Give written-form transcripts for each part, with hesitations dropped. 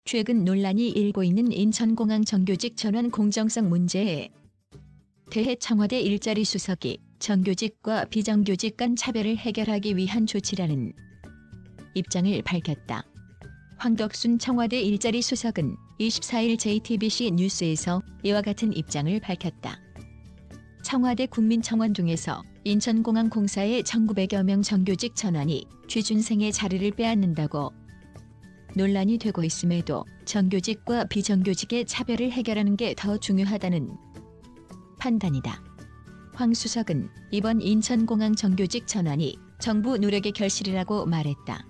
최근 논란이 일고 있는 인천공항 정규직 전환 공정성 문제에 대해 청와대 일자리 수석이 정규직과 비정규직 간 차별을 해결하기 위한 조치라는 입장을 밝혔다. 황덕순 청와대 일자리 수석은 24일 JTBC 뉴스에서 이와 같은 입장을 밝혔다. 청와대 국민청원 중에서 인천공항 공사의 1,900여 명 정규직 전환이 취준생의 자리를 빼앗는다고 논란이 되고 있음에도 정규직과 비정규직의 차별을 해결하는 게 더 중요하다는 판단이다. 황 수석은 이번 인천공항 정규직 전환이 정부 노력의 결실이라고 말했다.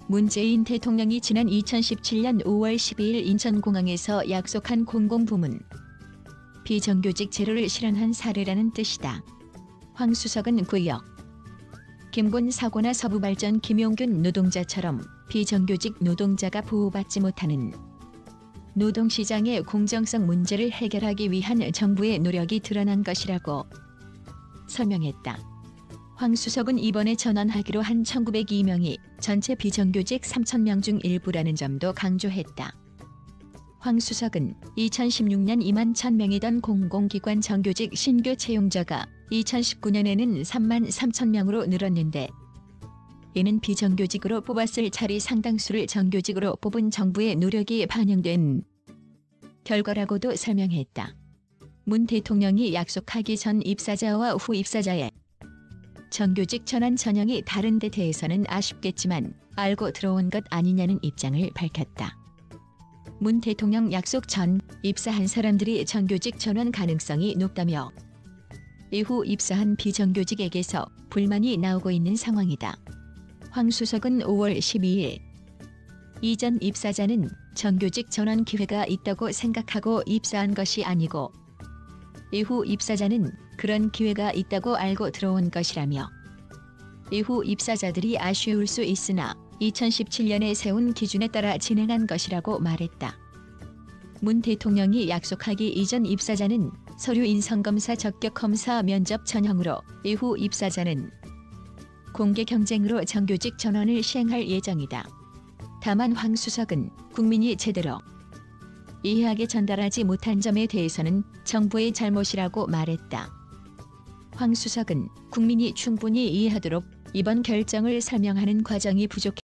문재인 대통령이 지난 2017년 5월 12일 인천공항에서 약속한 공공부문 비정규직 제로를 실현한 사례라는 뜻이다. 황 수석은 구역 김곤 사고나 서부발전 김용균 노동자처럼 비정규직 노동자가 보호받지 못하는 노동시장의 공정성 문제를 해결하기 위한 정부의 노력이 드러난 것이라고 설명했다. 황 수석은 이번에 전환하기로 한 1,902명이 전체 비정규직 3,000명 중 일부라는 점도 강조했다. 황 수석은 2016년 2만 1,000명이던 공공기관 정규직 신규 채용자가 2019년에는 3만 3,000명으로 늘었는데 이는 비정규직으로 뽑았을 자리 상당수를 정규직으로 뽑은 정부의 노력이 반영된 결과라고도 설명했다. 문 대통령이 약속하기 전 입사자와 후 입사자의 정규직 전환 전형이 다른 데 대해서는 아쉽겠지만 알고 들어온 것 아니냐는 입장을 밝혔다. 문 대통령 약속 전 입사한 사람들이 정규직 전환 가능성이 높다며 이후 입사한 비정규직에게서 불만이 나오고 있는 상황이다. 황 수석은 5월 12일 이전 입사자는 정규직 전환 기회가 있다고 생각하고 입사한 것이 아니고 이후 입사자는 그런 기회가 있다고 알고 들어온 것이라며 이후 입사자들이 아쉬울 수 있으나 2017년에 세운 기준에 따라 진행한 것이라고 말했다. 문 대통령이 약속하기 이전 입사자는 서류 인성검사 적격검사 면접 전형으로 이후 입사자는 공개 경쟁으로 정규직 전환을 시행할 예정이다. 다만 황 수석은 국민이 제대로 이해하게 전달하지 못한 점에 대해서는 정부의 잘못이라고 말했다. 황 수석은 국민이 충분히 이해하도록 이번 결정을 설명하는 과정이 부족했다.